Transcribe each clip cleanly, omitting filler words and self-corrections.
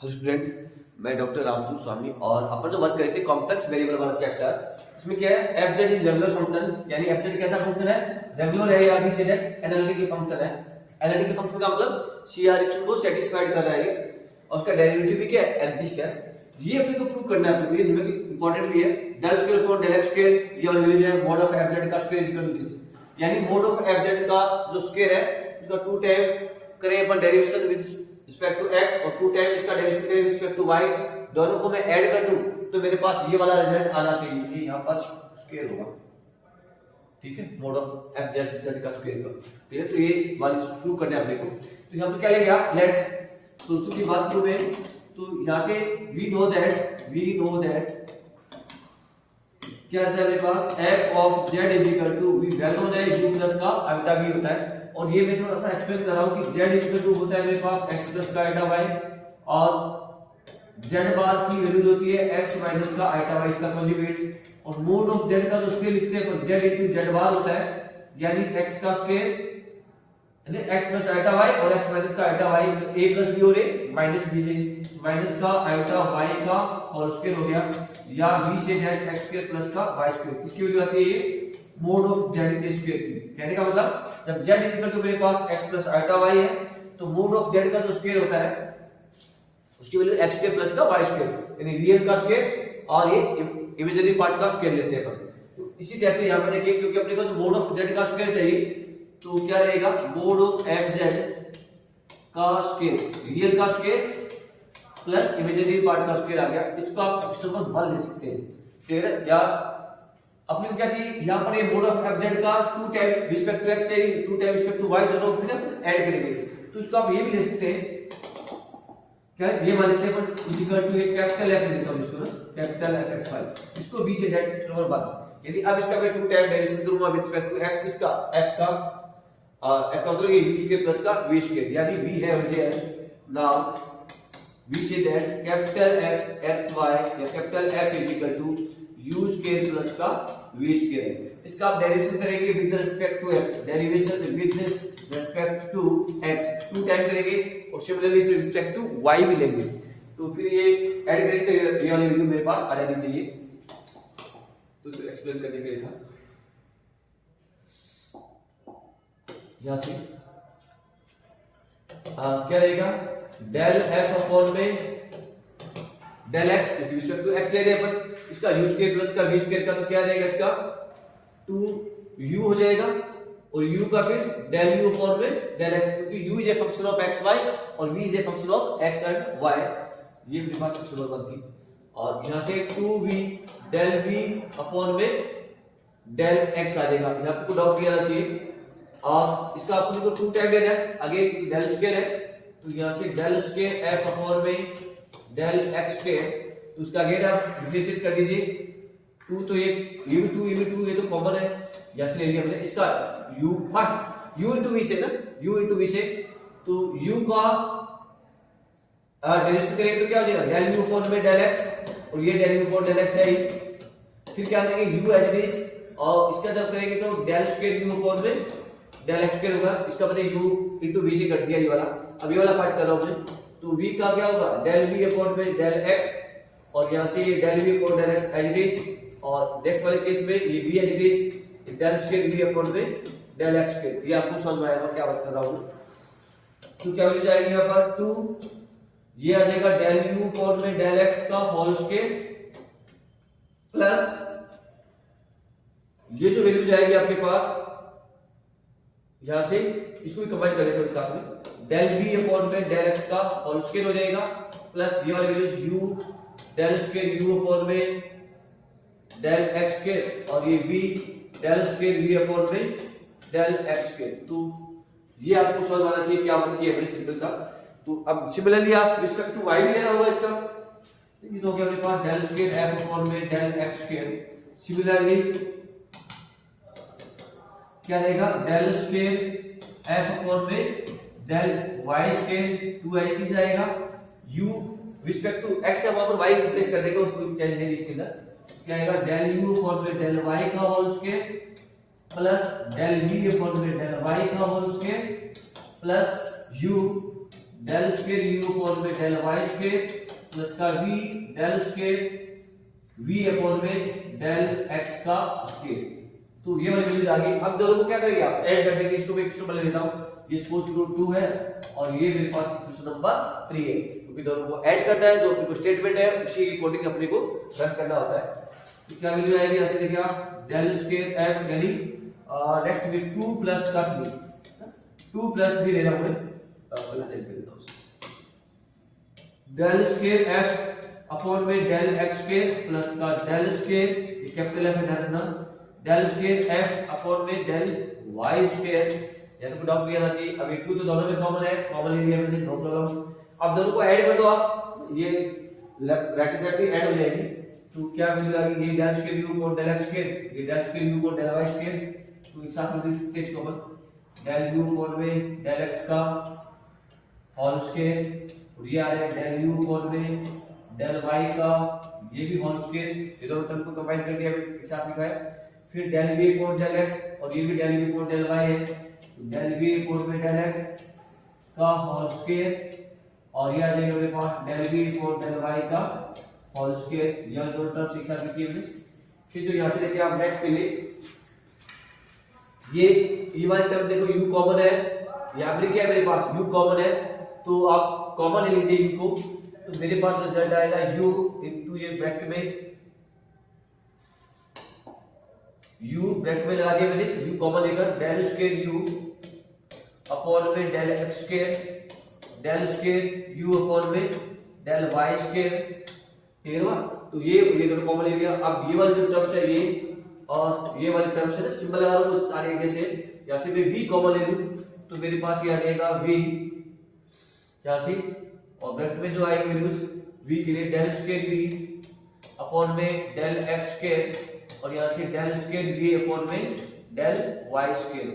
Hello student, मैं doctor Ramsu स्वामी और अपन जो वर्क कर रहे थे कॉम्प्लेक्स वेरिएबल वाला चैप्टर, इसमें क्या है F Z is regular function. यानी एफ जेड कैसा फंक्शन है, रेगुलर है या फिर एनालिटिकल फंक्शन है। एनालिटिकल फंक्शन का मतलब सीआर इक्वेशन को सेटिस्फाइड कर रहा है और उसका डेरिवेटिव भी क्या है, एग्जिस्ट है। ये अपने को प्रूव करना है, अपने को ये न्यूमेरिकल इंपॉर्टेंट भी है। Del square upon del x square ये वाला वैल्यू है मॉड ऑफ एफ जेड का स्क्वायर इक्वल टू दिस। यानी मॉड ऑफ एफ जेड का जो स्क्वायर है उसका 2 टाइम करें अपन derivation with respect to x और 2 टाइम इसका डेरिवेशन करें रिस्पेक्ट टू y, दोनों को मैं ऐड कर दूं तो मेरे पास ये वाला रिजल्ट आना चाहिए। ये यहां पर स्क्वायर होगा, ठीक है, मॉड ऑफ f z का स्क्वायर का, ठीक है। तो ये वाली प्रूव करना है अपने को। तो यहां पर क्या लेंगे आप, लेट सोल्यूशन की बात करूं मैं तो यहां से वी नो दैट क्या आता है मेरे पास f of z is equal to V value है u प्लस का आइटा v होता है। और ये मैं थोड़ा सा एक्सप्लेन कर रहा हूं कि z इक्वल टू होता है मेरे पास x प्लस का आइटा y और z बार की वैल्यू होती है x माइनस का आइटा y इसका कॉन्जुगेट। और मोड ऑफ z का जो स्क्वायर लिखते हैं तो z इनटू z बार होता है, यानी x का स्क्वायर यानी x प्लस आइटा y और x माइनस का iota y a plus b और a माइनस b से माइनस का आइटा y का और स्क्वायर हो गया, या b से z x स्क्वायर प्लस का y स्क्वायर। इसकी वैल्यू आती है ये मोड ऑफ z के स्क्वायर की। कहने का मतलब जब z इक्वल टू मेरे पास x प्लस आइटा y है तो मोड ऑफ z का जो स्क्वायर होता है उसकी वैल्यू x स्क्वायर प्लस का y स्क्वायर, यानी रियल का स्क्वायर और ये इमेजिनरी पार्ट का स्क्वायर लेते हैं अपन। तो इसी तरह से यहां पर देखिए, क्योंकि अपने को जो मोड ऑफ z का स्क्वायर चाहिए तो क्या रहेगा, मोड ऑफ f z का स्क्वायर, रियल का स्क्वायर प्लस इमेजिनरी पार्ट का स्क्वायर आ गया। इसको आप एक्सटर्नल मान ले सकते हैं, ठीक है। या अपने को क्या चाहिए, यहां पर ये मोड ऑफ एफ जेड का 2 टाइम रिस्पेक्ट टू एक्स चाहिए, 2 टाइम रिस्पेक्ट टू वाई, दोनों को ऐड करेंगे। तो इसको आप ये भी ले सकते हैं, क्या ये मान लेते हैं अपन इक्वल टू एक कैपिटल एफ लेता हूं इसको ना, कैपिटल एफ एक्स वाई, इसको बी से जेड नंबर 1। यदि अब इसका मैं 2 टाइम डेरिवेशन करूंगा विद रिस्पेक्ट टू एक्स, इसका एफ का मतलब ये u स्क्वायर प्लस का v स्क्वायर, यानी v है और ये now we say that capital F x y या capital F is equal to u square plus का v square है। इसका आप डेरिवेशन करेंगे with respect to x, derivation with respect to x 2 time करेंगे और similarly with respect to y भी लेंगे। तो फिर ये ऐड करेंगे तो ये वाली वैल्यू मेरे पास आ जानी चाहिए। तो इसको एक्सप्लेन करने के लिए था यहां से क्या रहेगा, डेल f अपॉन में del x respect to x ले रहे हैं अपन, इसका u स्क्वायर प्लस का v स्क्वायर का तो क्या रहेगा, इसका 2u हो जाएगा और u का फिर डेल u अपॉन में डेल x, क्योंकि u is a function of x y और v is a function of x and y। ये मेरे पास क्वेश्चन नंबर 1 थी। और यहां से 2v डेल v अपॉन में डेल x आ जाएगा। यहां पे कोई डाउट नहीं आना चाहिए। और इसका अपन को 2 टाइम लेना है, आगे डेल स्क्वायर है तो यहां से डेल स्क्वायर f अपॉन में डेल x स्क्वायर, तो उसका अगेन आप डिफरेंशिएट कर दीजिए। 2 तो ये भी 2 ये तो कॉमन है, यहां से ले लिया हमने। इसका u first u into v से ना, u इनटू v से, तो u का डेरिवेशन करेंगे तो क्या हो जाएगा, डेल u अपॉन में डेल x और ये del u upon del x है ही। फिर क्या करेंगे u एज इट इज, और इसका जब करेंगे तो डेल स्क्वायर u अपॉन में डेल x स्क्वायर होगा। इसका मतलब u इनटू v से कर दिया ये वाला। अब ये वाला पार्ट कर रहा हूं मैं, तो v का क्या होगा, डेल v अपॉन में डेल x और यहां से ये del v upon del x as it is, और नेक्स्ट वाले केस में ये v as it is del square v upon में डेल x स्क्वायर। ये आपको समझ में आएगा क्या बात कर रहा हूं। तो क्या हो जाएगी यहां पर 2, ये आ जाएगा डेल u अपॉन में डेल x का होल स्क्वायर प्लस ये जो वैल्यू जाएगी आपके पास यहां से, इसको भी कंबाइन कर लेते हैं साथ में, डेल v अपॉन में डेल x का होल स्क्वायर हो जाएगा प्लस ये वाली value u del square u upon में डेल x स्क्वायर और ये v del square v upon में डेल x स्क्वायर। तो ये आपको समझ आना चाहिए क्या बात की है, सिंपल सा। तो अब सिमिलरली आप रिस्पेक्ट टू y भी लेना होगा इसका, ये तो हो गया अपने पास डेल स्क्वायर f अपॉन में डेल x स्क्वायर। सिमिलरली क्या रहेगा, डेल स्क्वायर f अपॉन में डेल y स्क्वायर 2h जाएगा, u रिस्पेक्ट टू x से वहां पर y रिप्लेस कर देंगे, उसको चेंज नहीं इसके अंदर। क्या आएगा, डेल u अपॉन में डेल y का whole square plus del v upon में डेल y का whole square plus u del square U upon में डेल वाई स्क्वायर प्लस का v del square v upon में डेल x का square. तो ये वाली वैल्यू आ गई। अब दोनों को क्या करेंगे आप ऐड कर देंगे। इसको मैं एक्स्ट्रा ले लेता हूं, ये सपोज टू 2 है और ये मेरे पास इक्वेशन नंबर 3 है, क्योंकि दोनों को ऐड करना है। जो अपने को स्टेटमेंट है उसी के अकॉर्डिंग अपने को रन करना होता है। तो क्या वैल्यू आएगी, ऐसे देखिए आप डेल स्क्वायर f यानी नेक्स्ट में 2 प्लस का 3, 2 प्लस 3 ले रहा हूं मैं, पहले चेक कर लेता हूं। डेल स्क्वायर f अपॉन में डेल x स्क्वायर प्लस का डेल स्क्वायर, ये कैपिटल F है ध्यान रखना, डेल स्क्वायर f अपॉन में डेल y स्क्वायर। या तो डाउट नहीं आना चाहिए। अब ये 2 तो दोनों में कॉमन है, कॉमन ले लिया मैंने, नो प्रॉब्लम। अब दोनों को ऐड कर दो आप, ये राइट साइड पे ऐड हो जाएगी। तो क्या वैल्यू आ गई, ये del square u upon del x square, ये del square u upon del y square. तो एक साथ में लिख सकते हैं इसको अपन, डेल u अपॉन में डेल x का होल स्क्वायर, और ये आ रहा है डेल u अपॉन में डेल y का, ये भी होल स्क्वायर। ये दोनों टर्म को कंबाइन करके एक साथ लिखा है। फिर del v upon del x, और ये भी del v upon del y है, डेल v अपॉन में डेल x का होल स्क्वायर, और ये आ जाएगा मेरे पास del v upon del y का होल स्क्वायर। ये दोनों टर्म्स एक साथ लिखिए हमने। फिर जो यहां से देखिए आप नेक्स्ट के लिए ये वाली टर्म देखो u कॉमन है, यहां पर क्या है मेरे पास u कॉमन है, तो आप कॉमन ले लीजिए u को। तो मेरे पास रिजल्ट आएगा u इनटू ये ब्रैकेट में u ब्रैकेट में लगा दिया मैंने, u कॉमन लेकर डेल स्क्वायर u अपॉन में del x square, del square u upon में डेल y स्क्वायर। ठीक है ना। तो ये दोनों कॉमन ले लिया। अब ये वाली जो टर्म्स है ये और ये वाली टर्म्स है ना, सिंबल लगा लो सारे जैसे, या से मैं v कॉमन ले लूं तो मेरे पास ये आ जाएगा v, क्या सी, और ब्रैकेट में जो आएगी वैल्यूज v के लिए डेल स्क्वायर v अपॉन में डेल x स्क्वायर, और यहां से डेल स्क्वायर v अपॉन में डेल y स्क्वायर।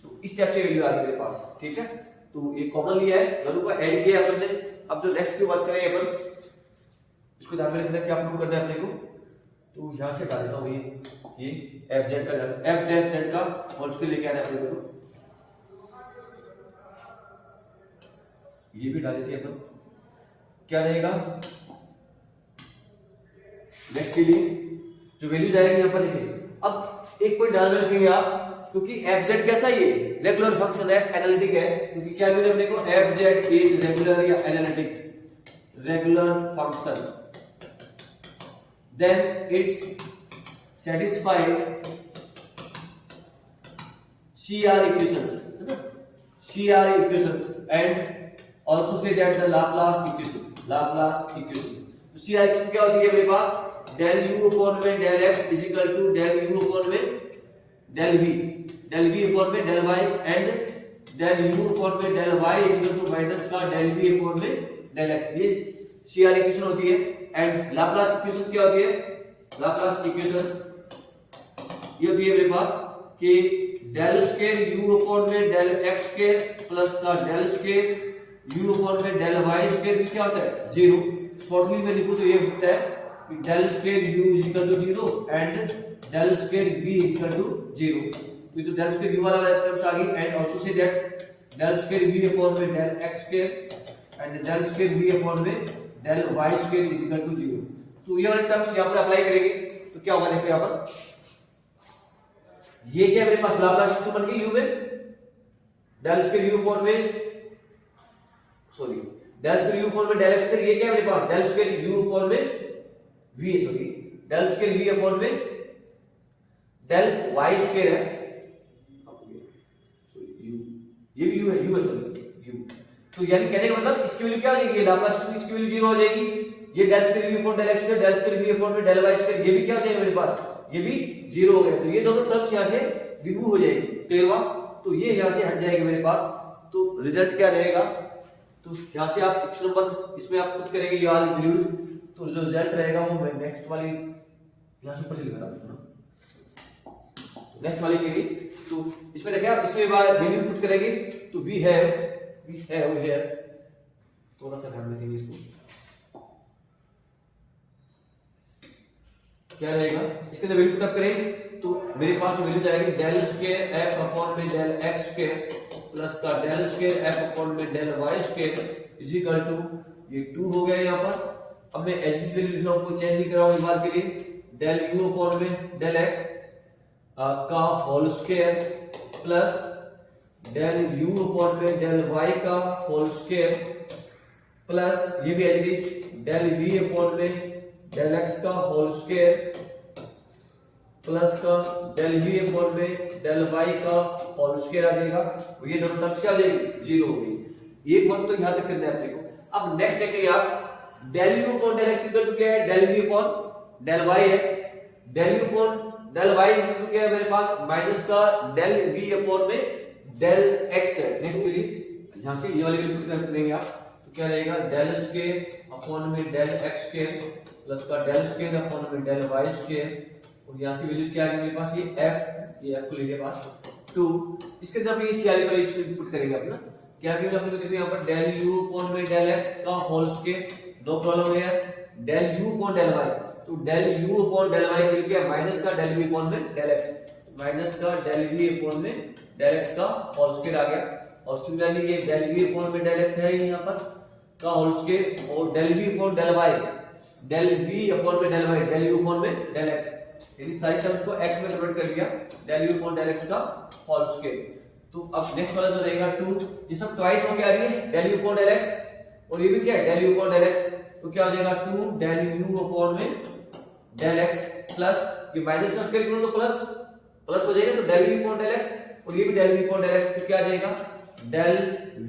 तो इस टाइप से वैल्यू आ गई मेरे पास। ठीक है, तो ये कॉमन लिया है, दोनों को ऐड किया अपन ने। अब जो नेक्स्ट की बात करें अपन, इसको ध्यान में रखना क्या प्रूव करना है अपने को। तो यहां से डाल देता हूं ये f z का f डैश z का होल स्क्वायर लेके आना है अपने को। ये भी डाल देते हैं अपन, क्या रहेगा नेक्स्ट के लिए जो वैल्यू जाएगी यहां पर लिखेंगे। अब एक पॉइंट ध्यान में रखेंगे आप, क्योंकि एफ जेड कैसा ये रेगुलर फंक्शन है, एनालिटिक है, क्योंकि क्या मिले अपने को एफ जेड इज रेगुलर या analytic, regular function, then it's satisfied CR equations, CR equations and also say that the Laplace equations, Laplace equations। तो CR equation क्या होती है मेरे पास, del u upon में del x is equal to del u upon में del v, del v upon में del y and del u upon में del y is equal to minus का del v upon में del x। ये CR equation होती है। And Laplace equations क्या होती है, Laplace equations ये होती है मेरे पास कि डेल स्क्वायर u अपॉन में डेल x स्क्वायर प्लस का डेल स्क्वायर u अपॉन में डेल y स्क्वायर भी क्या होता है, जीरो। शॉर्टली में लिखूं तो ये होता है कि del square u is equal to zero and del square v is equal to zero. तो ये तो डेल स्क्वायर u वाला टर्म्स आ गई। And also say that del square v upon में del x square and del square v upon में del y square is equal to zero. तो ये वाले टर्म्स यहां पर अप्लाई करेंगे तो क्या होगा, देखो यहां पर ये क्या मेरे पास लाप्लास इक्वेशन बन गई u में, डेल स्क्वायर u अपॉन में sorry del square u upon में डेल x स्क्वायर, ये क्या मेरे पास डेल स्क्वायर u अपॉन में v sorry del square v upon में डेल y स्क्वायर है, ये भी u है, u है सॉरी u। तो यानी कहने का मतलब इसकी वैल्यू क्या हो जाएगी, लाप्लास की इसकी वैल्यू जीरो हो जाएगी। ये del square v upon del x square, del square v upon में डेल y स्क्वायर, ये भी क्या हो जाएगा मेरे पास, ये भी जीरो हो गया। तो ये दोनों टर्म्स यहां से रिमूव हो जाएगी, क्लियर हुआ। तो ये यहां से हट जाएगा मेरे पास। तो रिजल्ट क्या रहेगा, तो यहां से आप इक्वेशन नंबर इसमें आप पुट करेंगे ये वाली वैल्यूज, तो जो रिजल्ट रहेगा वो मैं नेक्स्ट वाली यहां से ऊपर से लिखा था नेक्स्ट वाली के लिए। तो इसमें देखिए आप इसमें वैल्यू पुट करेंगे तो वी है थोड़ा सा ध्यान में देंगे इसको, क्या रहेगा इसके अंदर वैल्यू पुट करें तो मेरे पास जो वैल्यू जाएगी डेल स्क्वायर f अपॉन में डेल x स्क्वायर प्लस का डेल स्क्वायर f अपॉन में del y square is equal to ये 2 हो गया यहाँ पर। अब मैं एच की वैल्यू लिख रहा हूँ, कोई चेंज नहीं कर रहा हूँ इस बार के लिए। डेल यू अपॉन में डेल एक्स का whole square plus del you upon में डेल वाई का होल स्क्वायर प्लस ये भी as is del we upon में डेल एक्स का होल स्क्वायर प्लस का डेल वी अपॉन में डेल वाई का होल स्क्वायर आ जाएगा। तो ये दोनों टर्म्स क्या हो जाएगी, जीरो हो गई। ये बात तो ध्यान तक करना है अपने को। अब नेक्स्ट देखेंगे आप del you upon del x equal to क्या है, del we upon del y है। Del you upon del y equal to क्या है मेरे पास, माइनस का डेल वी अपॉन में डेल एक्स है। नेक्स्ट के लिए यहां से ये वाली वैल्यू पुट कर देंगे आप, तो क्या रहेगा डेल स्क्वायर अपॉन में डेल एक्स स्क्वायर प्लस का डेल स्क्वायर अपॉन में डेल वाई स्क्वायर। और यहां से वैल्यूज क्या आ गई मेरे पास, ये f को लीजिए पास 2। इसके अंदर अपनी इस वाली वैल्यू पुट करेंगे अपना। क्या करेंगे अपने को, देखो यहां पर डेल u अपॉन में डेल x का होल स्क्वायर, नो प्रॉब्लम है। Del u upon del y, तो del u upon del y के लिए माइनस का डेल v अपॉन में डेल x, माइनस का डेल v अपॉन में डेल x का होल स्क्वायर आ गया। और सिमिलरली ये डेल v अपॉन में डेल x है यहां पर का होल स्क्वायर, और del v upon del y, del v upon में del y, del u upon में डेल x, यानी सारी टर्म्स को x में कन्वर्ट कर दिया, del u upon del x का होल स्क्वायर। तो अब नेक्स्ट वाला जो रहेगा 2, ये सब ट्वाइस हो के आ रही है del u upon del x, और ये भी क्या है del u upon del x, तो क्या हो जाएगा 2 डेल u अपॉन में डेल x प्लस ये माइनस का स्क्वायर करो तो प्लस प्लस हो जाएगा, तो del v upon del x और ये भी del v upon del x, तो क्या आ जाएगा डेल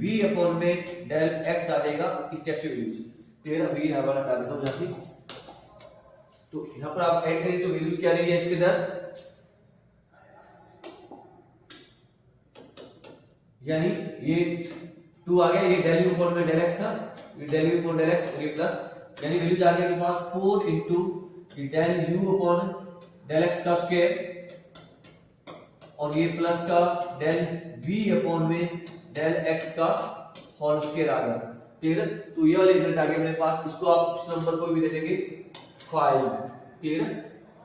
v अपॉन में डेल x आ जाएगा। इस टाइप से वैल्यूज क्लियर। अब ये हर वाला हटा देता हूं यहां से, तो यहां पर आप ऐड करें तो वैल्यूज क्या रहेगी इसके अंदर, यानी ये 2 आ गया, ये डेल u अपॉन में डेल x था, ये del u upon del x और ये प्लस, यानी वैल्यूज आ गया मेरे पास 4 इनटू ये del u upon del x का स्क्वायर और ये प्लस का डेल v अपॉन में डेल x का होल स्क्वायर आ गया। ठीक है, तो ये वाले रिजल्ट आ गया मेरे पास। इसको आप इस नंबर को भी दे देंगे 5, ठीक है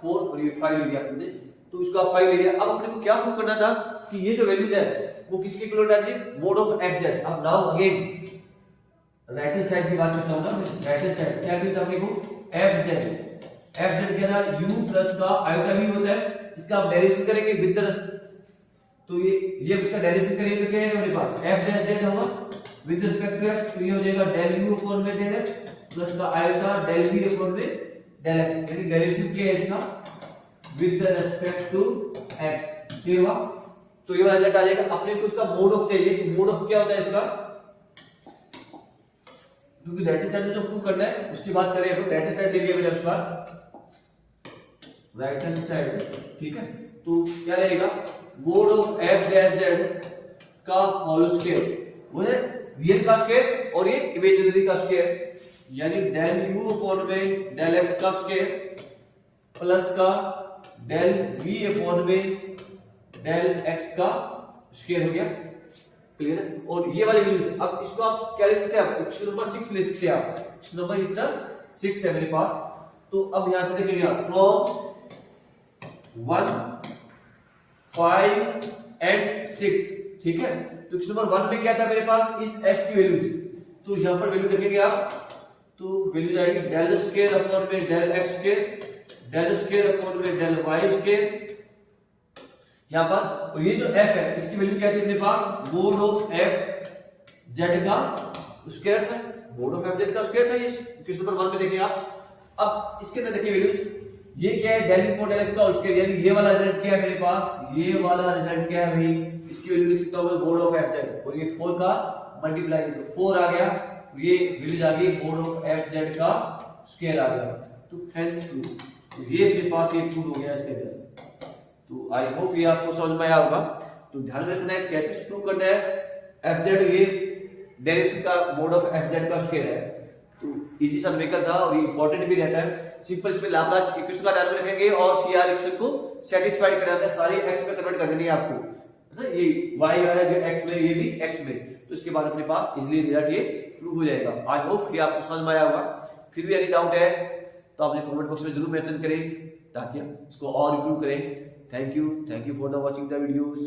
4 और ये 5 ले लिया आपने, तो इसका 5 ले लिया। अब अपने को क्या प्रूव करना था कि ये जो वैल्यूज है वो किसके इक्वल आती है, मोड ऑफ f z। अब now again right hand side की बात करता हूं ना मैं, राइट हैंड साइड क्या कहते हैं अपने को f z क्या था, u प्लस का आयोटा v होता है, इसका आप डेरिवेशन करेंगे विद द रस, तो ये इसका डेरिवेशन करेंगे तो क्या है हमारे पास f डैश z होगा विद रिस्पेक्ट टू x, तो ये हो जाएगा डेल u अपॉन में डेल x प्लस का आयोटा डेल v अपॉन में डेल x, यानी डेरिवेशन क्या है इसका with the respect to x। ये हुआ, तो ये वाला रिजल्ट आ जाएगा। अपने को इसका मोड ऑफ चाहिए, मोड ऑफ क्या होता है इसका, क्योंकि राइट हैंड साइड में जो प्रूव करना है उसकी बात करें तो राइट हैंड साइड ले लिया मैंने इस बार, राइट हैंड साइड, ठीक है। तो क्या रहेगा mode of f dash z का होल स्क्वायर, वो है रियल का स्क्वायर और ये इमेजिनरी का स्क्वायर, यानी डेल u अपॉन में डेल x का स्क्वायर प्लस का डेल v अपॉन में डेल x का स्क्वायर हो गया। क्लियर। और ये वाली वैल्यू, अब इसको आप क्या ले सकते हैं, आप ऑप्शन नंबर 6 ले सकते हैं। आप ऑप्शन नंबर इतना 6 है मेरे पास। तो अब यहां से देखिए फ्रॉम 1 5 एंड 6, ठीक है। तो ऑप्शन नंबर 1 में क्या था मेरे पास, इस f की वैल्यूज, तो यहां पर वैल्यू देखेंगे आप, तो वैल्यू आएगी डेल स्क्वायर अपॉन में del x square, del square upon में डेल y स्क्वायर यहां पर। तो ये जो f है इसकी वैल्यू क्या थी मेरे पास, मोड ऑफ f z का स्क्वायर था, मोड ऑफ f z का स्क्वायर था ये क्वेश्चन नंबर 1 में देखिए आप। अब इसके अंदर देखिए वैल्यूज, ये क्या है डेल u डेल x का स्क्वायर, यानी ये वाला रिजल्ट क्या है मेरे पास, ये वाला रिजल्ट क्या है भाई, इसकी वैल्यू लिख सकता हूं मोड ऑफ f z, और ये 4 का मल्टीप्लाई, तो 4 आ गया, ये वैल्यूज आ गई मोड ऑफ f z का स्क्वायर आ गया। तो हेंस तो ये मेरे पास ये प्रूव हो गया इसके अंदर। तो आई होप ये आपको समझ में आया होगा। तो ध्यान रखना है कैसे प्रूव करना है, f z ये डेरिवेशन का मोड ऑफ f z का स्क्वायर है, तो इजी सा मेकर था और ये इंपॉर्टेंट भी रहता है। सिंपल इसमें लाप्लास इक्वेशन का ध्यान में रखेंगे और सीआर इक्वेशन को सेटिस्फाइड कराना है, सारे x में कन्वर्ट कर देनी है आपको, ये y वाला जो x में ये भी x में, तो इसके बाद अपने पास इजीली रिजल्ट ये प्रूव हो जाएगा। आई होप ये आपको समझ में आया होगा। फिर भी यदि डाउट है तो आप कमेंट बॉक्स में जरूर मेंशन करें ताकि हम इसको और इंप्रूव करें। Thank you for the watching the videos.